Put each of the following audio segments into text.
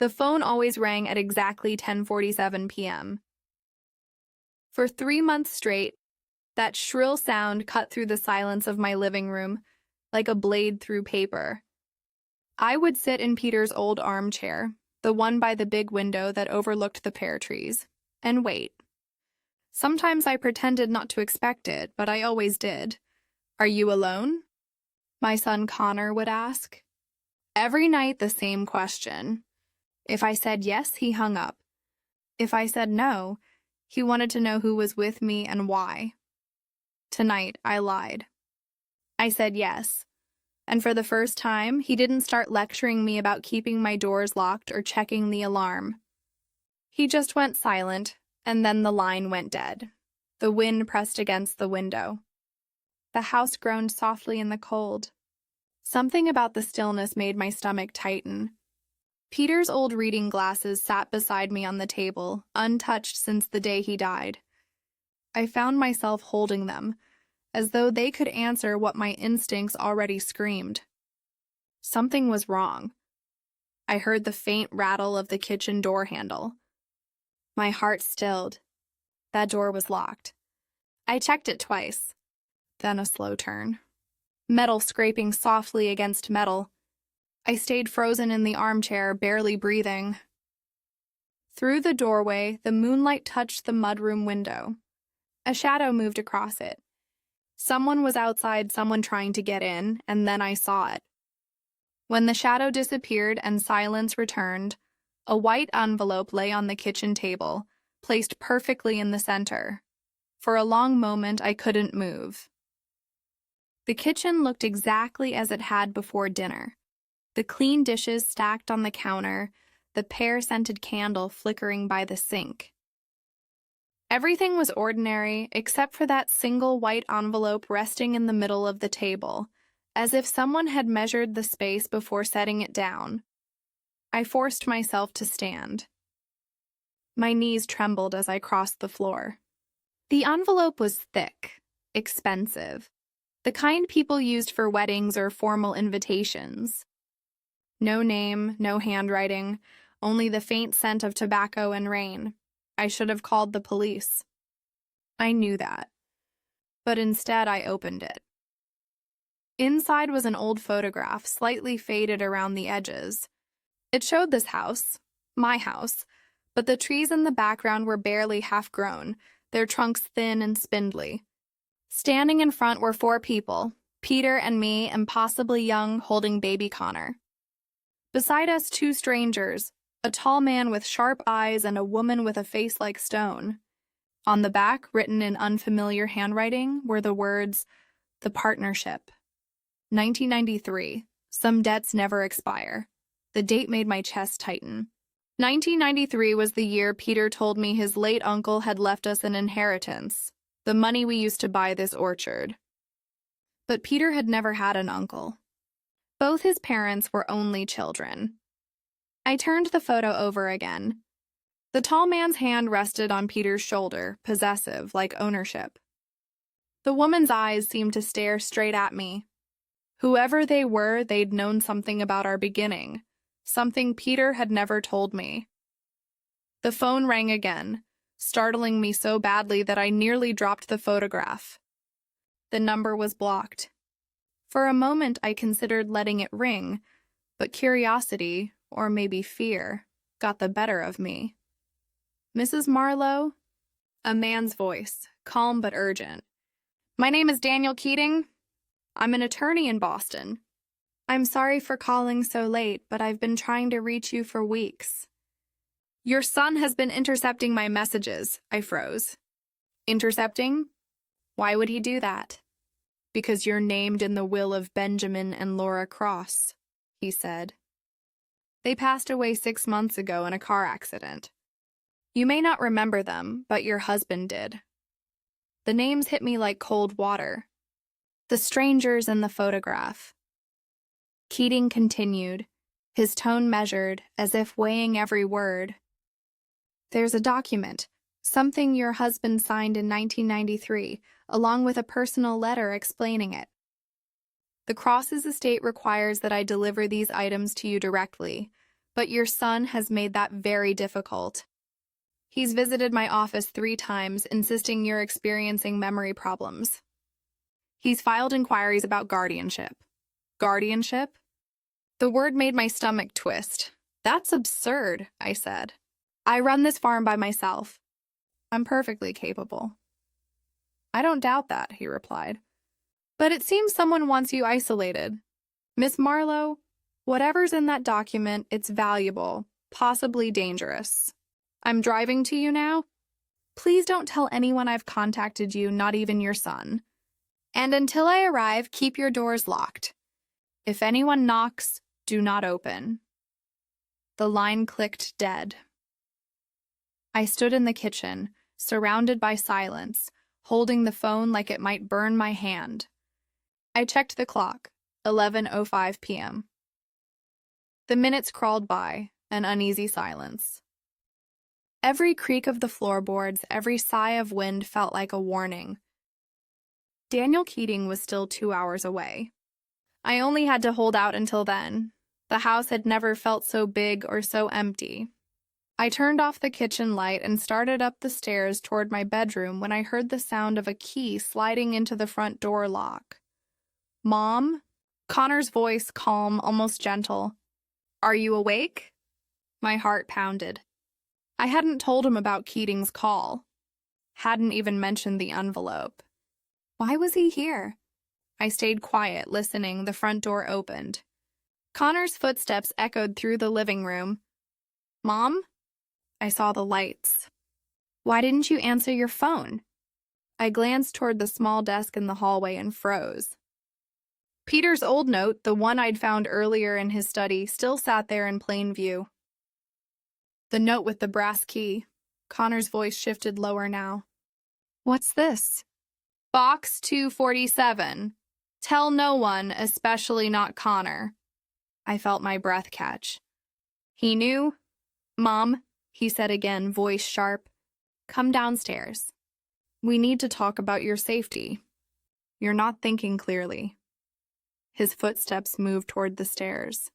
The phone always rang at exactly 10:47 p.m. For 3 months straight, that shrill sound cut through the silence of my living room like a blade through paper. I would sit in Peter's old armchair, the one by the big window that overlooked the pear trees, and wait. Sometimes I pretended not to expect it, but I always did. "Are you alone?" my son Connor would ask. Every night the same question. If I said yes, he hung up. If I said no, he wanted to know who was with me and why. Tonight, I lied. I said yes. And for the first time, he didn't start lecturing me about keeping my doors locked or checking the alarm. He just went silent, and then the line went dead. The wind pressed against the window. The house groaned softly in the cold. Something about the stillness made my stomach tighten. Peter's old reading glasses sat beside me on the table, untouched since the day he died. I found myself holding them, as though they could answer what my instincts already screamed. Something was wrong. I heard the faint rattle of the kitchen door handle. My heart stilled. That door was locked. I checked it twice. Then a slow turn. Metal scraping softly against metal. I stayed frozen in the armchair, barely breathing. Through the doorway, the moonlight touched the mudroom window. A shadow moved across it. Someone was outside, someone trying to get in, and then I saw it. When the shadow disappeared and silence returned, a white envelope lay on the kitchen table, placed perfectly in the center. For a long moment, I couldn't move. The kitchen looked exactly as it had before dinner. The clean dishes stacked on the counter, the pear-scented candle flickering by the sink. Everything was ordinary except for that single white envelope resting in the middle of the table, as if someone had measured the space before setting it down. I forced myself to stand. My knees trembled as I crossed the floor. The envelope was thick, expensive, the kind people used for weddings or formal invitations. No name, no handwriting, only the faint scent of tobacco and rain. I should have called the police. I knew that. But instead, I opened it. Inside was an old photograph, slightly faded around the edges. It showed this house, my house, but the trees in the background were barely half-grown, their trunks thin and spindly. Standing in front were 4 people, Peter and me, and possibly young, holding baby Connor. Beside us, 2 strangers, a tall man with sharp eyes and a woman with a face like stone. On the back, written in unfamiliar handwriting, were the words, "The Partnership." 1993. Some debts never expire. The date made my chest tighten. 1993 was the year Peter told me his late uncle had left us an inheritance, the money we used to buy this orchard. But Peter had never had an uncle. Both his parents were only children. I turned the photo over again. The tall man's hand rested on Peter's shoulder, possessive, like ownership. The woman's eyes seemed to stare straight at me. Whoever they were, they'd known something about our beginning, something Peter had never told me. The phone rang again, startling me so badly that I nearly dropped the photograph. The number was blocked. For a moment, I considered letting it ring, but curiosity, or maybe fear, got the better of me. "Mrs. Marlowe?" A man's voice, calm but urgent. "My name is Daniel Keating. I'm an attorney in Boston. I'm sorry for calling so late, but I've been trying to reach you for weeks." "Your son has been intercepting my messages," I froze. "Intercepting? Why would he do that?" "Because you're named in the will of Benjamin and Laura Cross," he said. "They passed away 6 months ago in a car accident. You may not remember them, but your husband did." The names hit me like cold water. The strangers in the photograph. Keating continued, his tone measured, as if weighing every word. "There's a document, something your husband signed in 1993, along with a personal letter explaining it. The Cross's estate requires that I deliver these items to you directly, But your son has made that very difficult. He's visited my office 3 times, insisting you're experiencing memory problems. He's filed inquiries about guardianship. Guardianship? The word made my stomach twist. That's absurd, I said. I run this farm by myself. I'm perfectly capable. I don't doubt that, he replied. But it seems someone wants you isolated. Miss Marlowe, whatever's in that document, it's valuable, possibly dangerous. I'm driving to you now. Please don't tell anyone I've contacted you, not even your son. And until I arrive, keep your doors locked. If anyone knocks, do not open. The line clicked dead. I stood in the kitchen, surrounded by silence, holding the phone like it might burn my hand. I checked the clock, 11:05 p.m. The minutes crawled by, an uneasy silence. Every creak of the floorboards, every sigh of wind felt like a warning. Daniel Keating was still 2 hours away. I only had to hold out until then. The house had never felt so big or so empty. I turned off the kitchen light and started up the stairs toward my bedroom when I heard the sound of a key sliding into the front door lock. Mom? Connor's voice, calm, almost gentle. Are you awake? My heart pounded. I hadn't told him about Keating's call. Hadn't even mentioned the envelope. Why was he here? I stayed quiet, listening. The front door opened. Connor's footsteps echoed through the living room. Mom? I saw the lights. Why didn't you answer your phone? I glanced toward the small desk in the hallway and froze. Peter's old note, the one I'd found earlier in his study, still sat there in plain view. The note with the brass key. Connor's voice shifted lower now. What's this? Box 247. Tell no one, especially not Connor. I felt my breath catch. He knew. Mom, he said again, voice sharp. Come downstairs. We need to talk about your safety. You're not thinking clearly. His footsteps moved toward the stairs.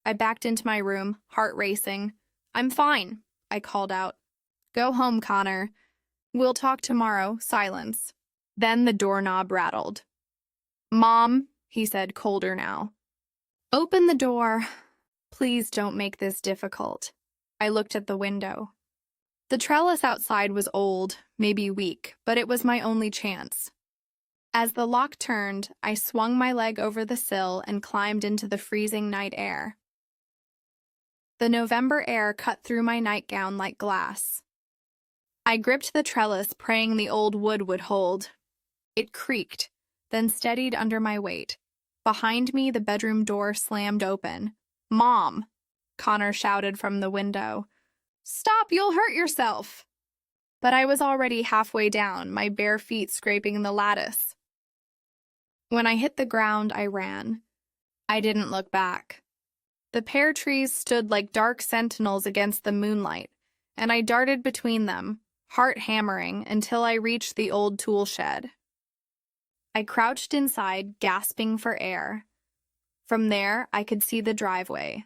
I backed into my room, heart racing. I'm fine, I called out. Go home, Connor. We'll talk tomorrow. Silence. Then the doorknob rattled. Mom, he said, colder now. Open the door. Please don't make this difficult. I looked at the window. The trellis outside was old, maybe weak, but it was my only chance. As the lock turned, I swung my leg over the sill and climbed into the freezing night air. The November air cut through my nightgown like glass. I gripped the trellis, praying the old wood would hold. It creaked, then steadied under my weight. Behind me, the bedroom door slammed open. Mom! Connor shouted from the window. Stop, you'll hurt yourself! But I was already halfway down, my bare feet scraping the lattice. When I hit the ground, I ran. I didn't look back. The pear trees stood like dark sentinels against the moonlight, and I darted between them, heart hammering, until I reached the old tool shed. I crouched inside, gasping for air. From there, I could see the driveway.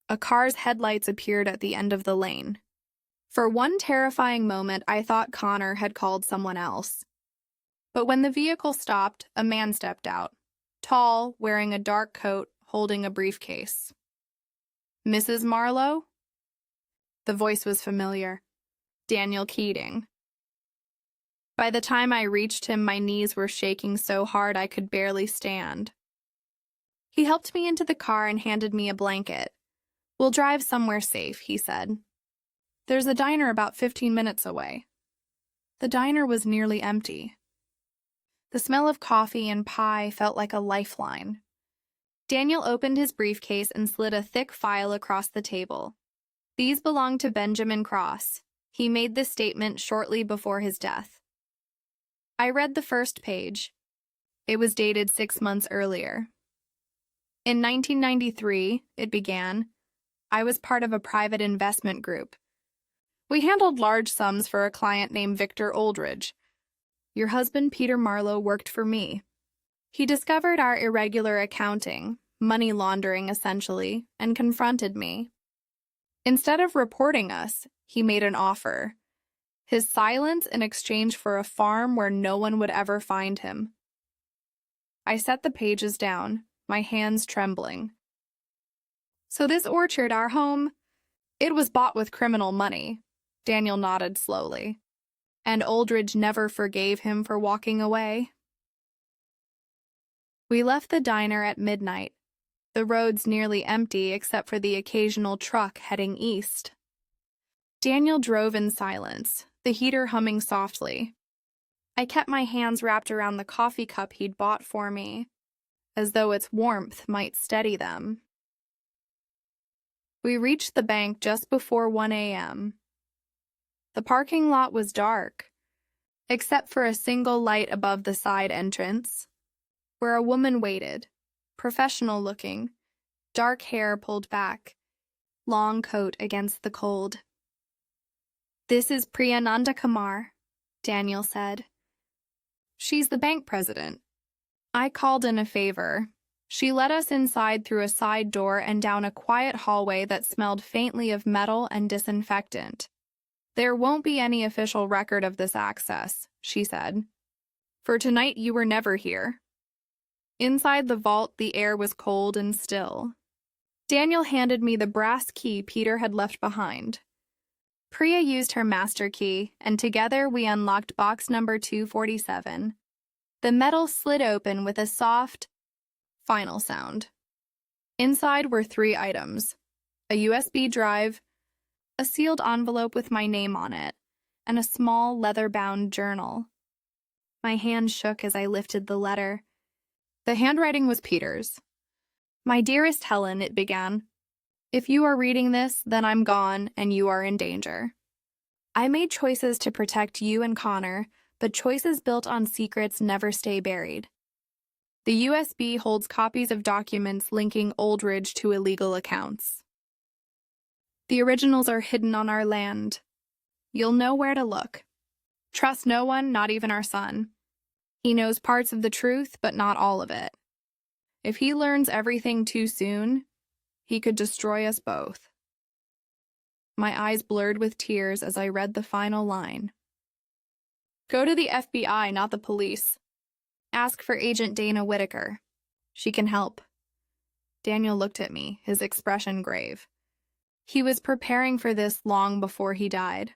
A car's headlights appeared at the end of the lane. For one terrifying moment, I thought Connor had called someone else. But when the vehicle stopped, a man stepped out, tall, wearing a dark coat, holding a briefcase. Mrs. Marlowe? The voice was familiar. Daniel Keating. By the time I reached him, my knees were shaking so hard I could barely stand. He helped me into the car and handed me a blanket. We'll drive somewhere safe, he said. There's a diner about 15 minutes away. The diner was nearly empty. The smell of coffee and pie felt like a lifeline. Daniel opened his briefcase and slid a thick file across the table. These belonged to Benjamin Cross. He made this statement shortly before his death. I read the first page. It was dated 6 months earlier. In 1993, it began, I was part of a private investment group. We handled large sums for a client named Victor Oldridge. Your husband, Peter Marlowe, worked for me. He discovered our irregular accounting, money laundering essentially, and confronted me. Instead of reporting us, he made an offer. His silence in exchange for a farm where no one would ever find him. I set the pages down, my hands trembling. So this orchard, our home, it was bought with criminal money. Daniel nodded slowly. And Oldridge never forgave him for walking away. We left the diner at midnight, the roads nearly empty except for the occasional truck heading east. Daniel drove in silence, the heater humming softly. I kept my hands wrapped around the coffee cup he'd bought for me, as though its warmth might steady them. We reached the bank just before 1 a.m. The parking lot was dark, except for a single light above the side entrance, where a woman waited, professional-looking, dark hair pulled back, long coat against the cold. "This is Priya Nandakumar," Daniel said. "She's the bank president." I called in a favor. She led us inside through a side door and down a quiet hallway that smelled faintly of metal and disinfectant. "There won't be any official record of this access," she said. "For tonight you were never here." Inside the vault, the air was cold and still. Daniel handed me the brass key Peter had left behind. Priya used her master key, and together we unlocked box number 247. The metal slid open with a soft, final sound. Inside were 3 items: a USB drive, a sealed envelope with my name on it, and a small leather-bound journal. My hand shook as I lifted the letter. The handwriting was Peter's. "My dearest Helen," it began. "If you are reading this, then I'm gone and you are in danger. I made choices to protect you and Connor, but choices built on secrets never stay buried. The USB holds copies of documents linking Oldridge to illegal accounts. The originals are hidden on our land. You'll know where to look. Trust no one, not even our son. He knows parts of the truth, but not all of it. If he learns everything too soon, he could destroy us both." My eyes blurred with tears as I read the final line. "Go to the FBI, not the police. Ask for Agent Dana Whitaker. She can help." Daniel looked at me, his expression grave. He was preparing for this long before he died.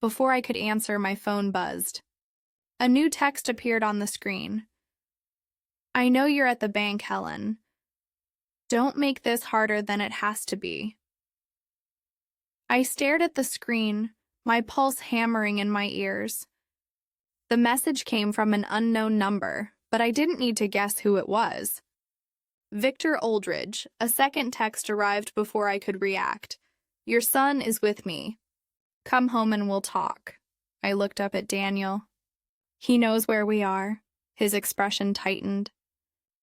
Before I could answer, my phone buzzed. A new text appeared on the screen. "I know you're at the bank, Helen. Don't make this harder than it has to be." I stared at the screen, my pulse hammering in my ears. The message came from an unknown number, but I didn't need to guess who it was. "Victor Oldridge." A second text arrived before I could react. "Your son is with me. Come home and we'll talk." I looked up at Daniel. He knows where we are. His expression tightened.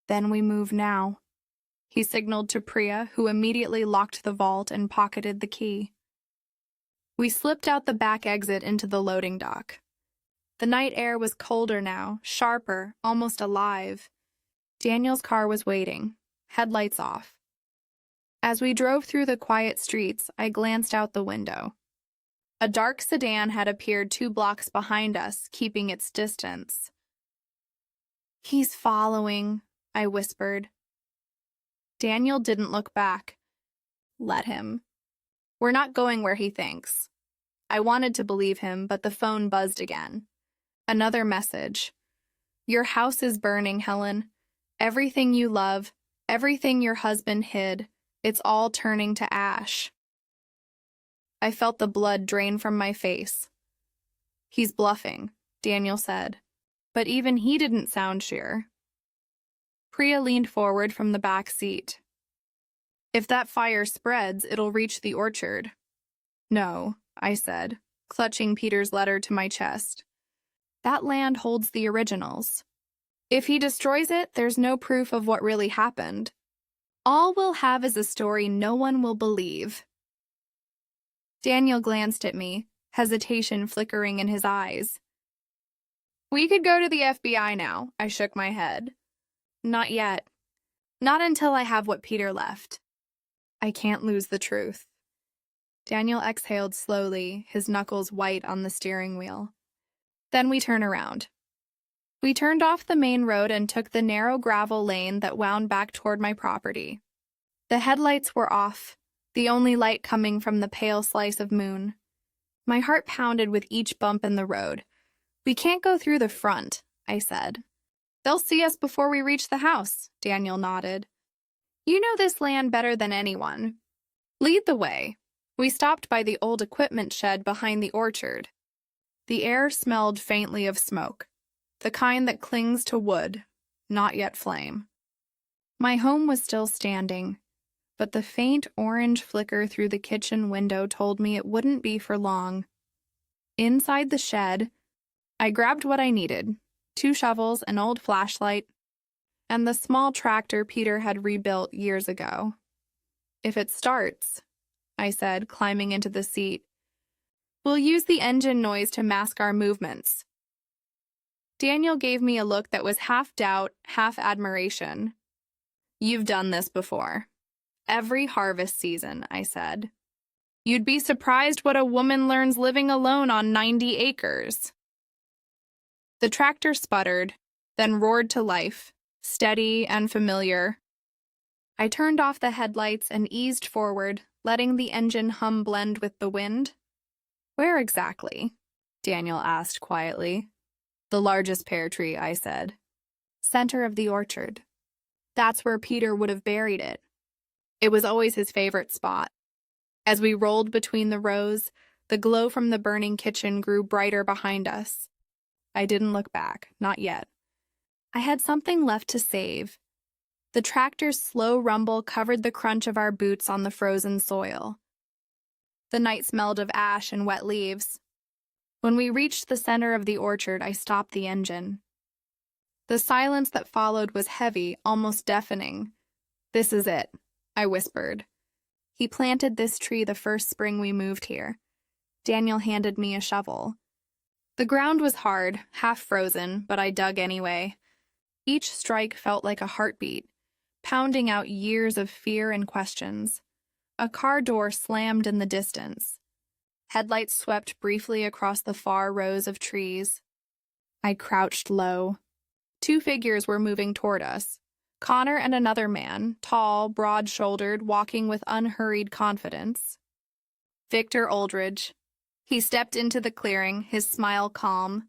"Then we move now." He signaled to Priya, who immediately locked the vault and pocketed the key. We slipped out the back exit into the loading dock. The night air was colder now, sharper, almost alive. Daniel's car was waiting, headlights off. As we drove through the quiet streets, I glanced out the window. A dark sedan had appeared 2 blocks behind us, keeping its distance. "He's following," I whispered. Daniel didn't look back. Let him. "We're not going where he thinks." I wanted to believe him, but the phone buzzed again. Another message. "Your house is burning, Helen. Everything you love, everything your husband hid, it's all turning to ash." I felt the blood drain from my face. "He's bluffing," Daniel said, but even he didn't sound sure. Priya leaned forward from the back seat. "If that fire spreads, it'll reach the orchard." "No," I said, clutching Peter's letter to my chest. "That land holds the originals. If he destroys it, there's no proof of what really happened. All we'll have is a story no one will believe." Daniel glanced at me, hesitation flickering in his eyes. "We could go to the FBI now," I shook my head. "Not yet. Not until I have what Peter left. I can't lose the truth." Daniel exhaled slowly, his knuckles white on the steering wheel. Then we turn around. We turned off the main road and took the narrow gravel lane that wound back toward my property. The headlights were off, the only light coming from the pale slice of moon. My heart pounded with each bump in the road. We can't go through the front, I said. They'll see us before we reach the house, Daniel nodded. You know this land better than anyone. Lead the way. We stopped by the old equipment shed behind the orchard. The air smelled faintly of smoke, the kind that clings to wood, not yet flame. My home was still standing, but the faint orange flicker through the kitchen window told me it wouldn't be for long. Inside the shed, I grabbed what I needed, 2 shovels, an old flashlight, and the small tractor Peter had rebuilt years ago. If it starts, I said, climbing into the seat, we'll use the engine noise to mask our movements. Daniel gave me a look that was half doubt, half admiration. You've done this before. Every harvest season, I said. You'd be surprised what a woman learns living alone on 90 acres. The tractor sputtered, then roared to life, steady and familiar. I turned off the headlights and eased forward, letting the engine hum blend with the wind. Where exactly? Daniel asked quietly. The largest pear tree, I said. Center of the orchard. That's where Peter would have buried it. It was always his favorite spot. As we rolled between the rows, the glow from the burning kitchen grew brighter behind us. I didn't look back, not yet. I had something left to save. The tractor's slow rumble covered the crunch of our boots on the frozen soil. The night smelled of ash and wet leaves. When we reached the center of the orchard, I stopped the engine. The silence that followed was heavy, almost deafening. This is it, I whispered. He planted this tree the first spring we moved here. Daniel handed me a shovel. The ground was hard, half frozen, but I dug anyway. Each strike felt like a heartbeat, pounding out years of fear and questions. A car door slammed in the distance. Headlights swept briefly across the far rows of trees. I crouched low. 2 figures were moving toward us. Connor and another man, tall, broad-shouldered, walking with unhurried confidence. Victor Aldridge. He stepped into the clearing, his smile calm.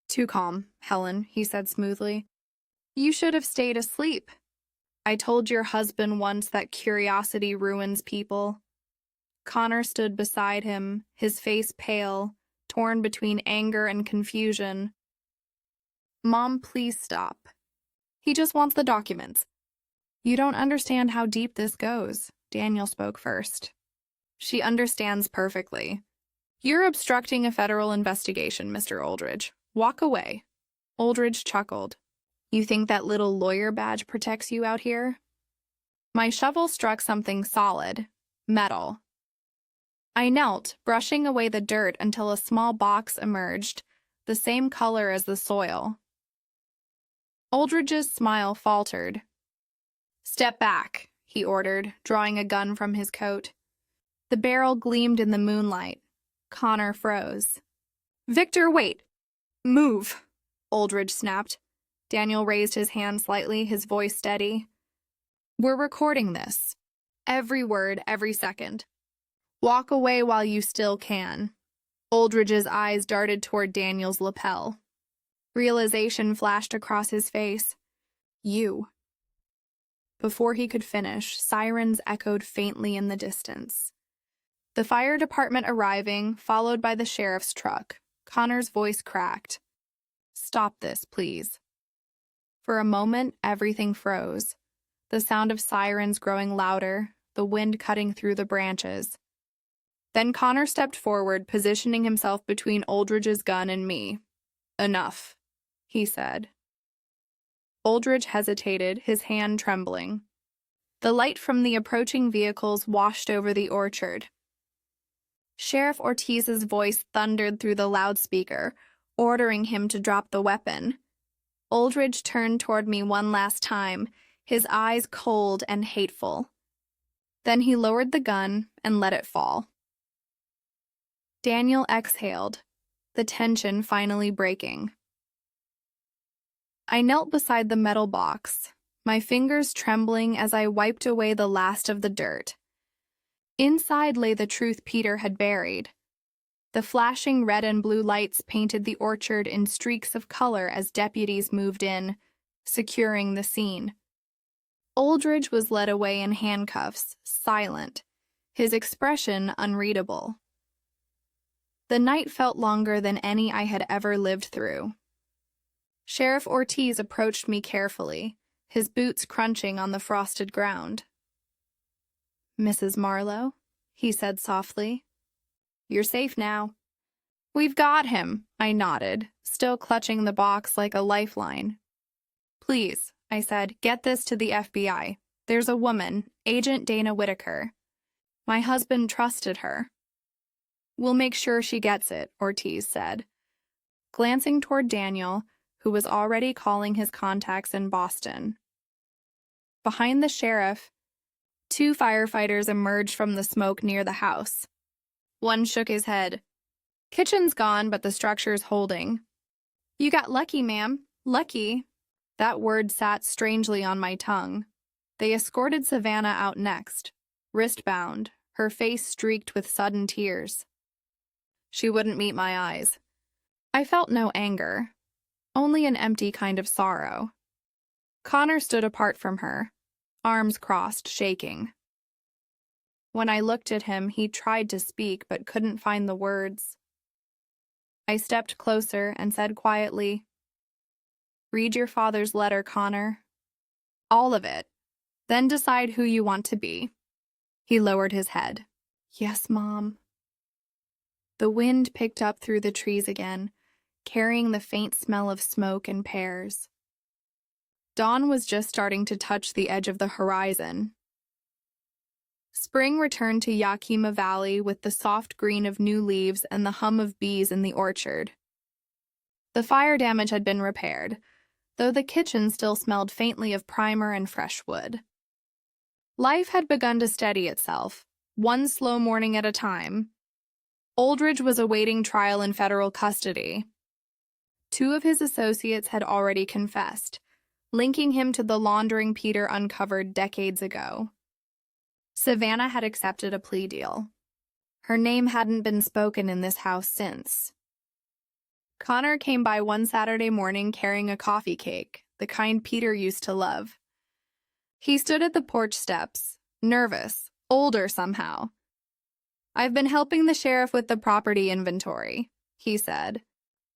Too calm, Helen, he said smoothly. You should have stayed asleep. I told your husband once that curiosity ruins people. Connor stood beside him, his face pale, torn between anger and confusion. Mom, please stop. He just wants the documents. You don't understand how deep this goes, Daniel spoke first. She understands perfectly. You're obstructing a federal investigation, Mr. Aldridge. Walk away. Aldridge chuckled. You think that little lawyer badge protects you out here? My shovel struck something solid, metal. I knelt, brushing away the dirt until a small box emerged, the same color as the soil. Aldridge's smile faltered. Step back, he ordered, drawing a gun from his coat. The barrel gleamed in the moonlight. Connor froze. Victor, wait! Move! Aldridge snapped. Daniel raised his hand slightly, his voice steady. We're recording this. Every word, every second. Walk away while you still can. Aldridge's eyes darted toward Daniel's lapel. Realization flashed across his face. You. Before he could finish, sirens echoed faintly in the distance. The fire department arriving, followed by the sheriff's truck. Connor's voice cracked. Stop this, please. For a moment, everything froze. The sound of sirens growing louder, the wind cutting through the branches. Then Connor stepped forward, positioning himself between Aldridge's gun and me. Enough, he said. Aldridge hesitated, his hand trembling. The light from the approaching vehicles washed over the orchard. Sheriff Ortiz's voice thundered through the loudspeaker, ordering him to drop the weapon. Aldridge turned toward me one last time, his eyes cold and hateful. Then he lowered the gun and let it fall. Daniel exhaled, the tension finally breaking. I knelt beside the metal box, my fingers trembling as I wiped away the last of the dirt. Inside lay the truth Peter had buried. The flashing red and blue lights painted the orchard in streaks of color as deputies moved in, securing the scene. Aldridge was led away in handcuffs, silent, his expression unreadable. The night felt longer than any I had ever lived through. Sheriff Ortiz approached me carefully, his boots crunching on the frosted ground. "Mrs. Marlowe," he said softly, "you're safe now." "We've got him," I nodded, still clutching the box like a lifeline. "Please," I said, "get this to the FBI. There's a woman, Agent Dana Whitaker. My husband trusted her." "We'll make sure she gets it," Ortiz said, glancing toward Daniel, who was already calling his contacts in Boston. Behind the sheriff, 2 firefighters emerged from the smoke near the house. One shook his head. "Kitchen's gone, but the structure's holding." "You got lucky, ma'am. Lucky." That word sat strangely on my tongue. They escorted Savannah out next, wrist-bound, her face streaked with sudden tears. She wouldn't meet my eyes. I felt no anger, only an empty kind of sorrow. Connor stood apart from her, arms crossed, shaking. When I looked at him, he tried to speak but couldn't find the words. I stepped closer and said quietly, "Read your father's letter, Connor. All of it. Then decide who you want to be." He lowered his head. "Yes, Mom." The wind picked up through the trees again, carrying the faint smell of smoke and pears. Dawn was just starting to touch the edge of the horizon. Spring returned to Yakima Valley with the soft green of new leaves and the hum of bees in the orchard. The fire damage had been repaired, though the kitchen still smelled faintly of primer and fresh wood. Life had begun to steady itself, one slow morning at a time. Aldridge was awaiting trial in federal custody. 2 of his associates had already confessed, linking him to the laundering Peter uncovered decades ago. Savannah had accepted a plea deal. Her name hadn't been spoken in this house since. Connor came by one Saturday morning carrying a coffee cake, the kind Peter used to love. He stood at the porch steps, nervous, older somehow. "I've been helping the sheriff with the property inventory," he said.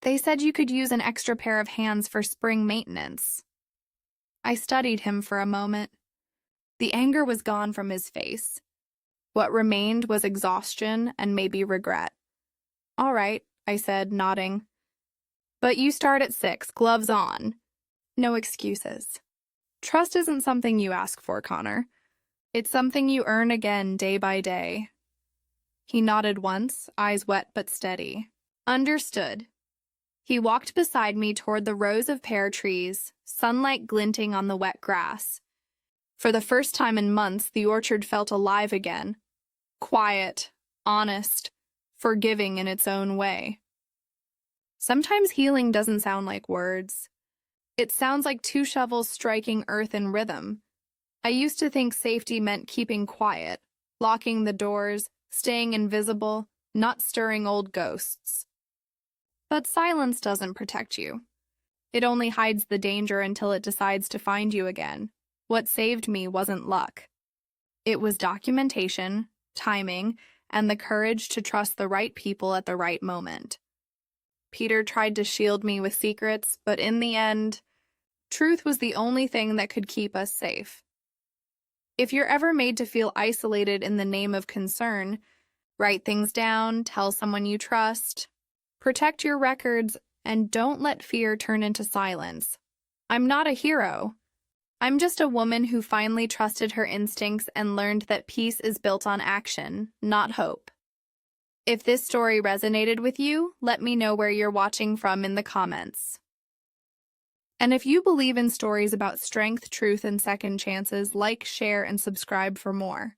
"They said you could use an extra pair of hands for spring maintenance." I studied him for a moment. The anger was gone from his face. What remained was exhaustion and maybe regret. "All right," I said, nodding. "But you start at 6, gloves on. No excuses." Trust isn't something you ask for, Connor. It's something you earn again day by day. He nodded once, eyes wet but steady. "Understood." He walked beside me toward the rows of pear trees, sunlight glinting on the wet grass. For the first time in months, the orchard felt alive again. Quiet, honest, forgiving in its own way. Sometimes healing doesn't sound like words. It sounds like 2 shovels striking earth in rhythm. I used to think safety meant keeping quiet, locking the doors, staying invisible, not stirring old ghosts. But silence doesn't protect you. It only hides the danger until it decides to find you again. What saved me wasn't luck. It was documentation, timing, and the courage to trust the right people at the right moment. Peter tried to shield me with secrets, but in the end, truth was the only thing that could keep us safe. If you're ever made to feel isolated in the name of concern, write things down, tell someone you trust, protect your records, and don't let fear turn into silence. I'm not a hero. I'm just a woman who finally trusted her instincts and learned that peace is built on action, not hope. If this story resonated with you, let me know where you're watching from in the comments. And if you believe in stories about strength, truth, and second chances, like, share, and subscribe for more.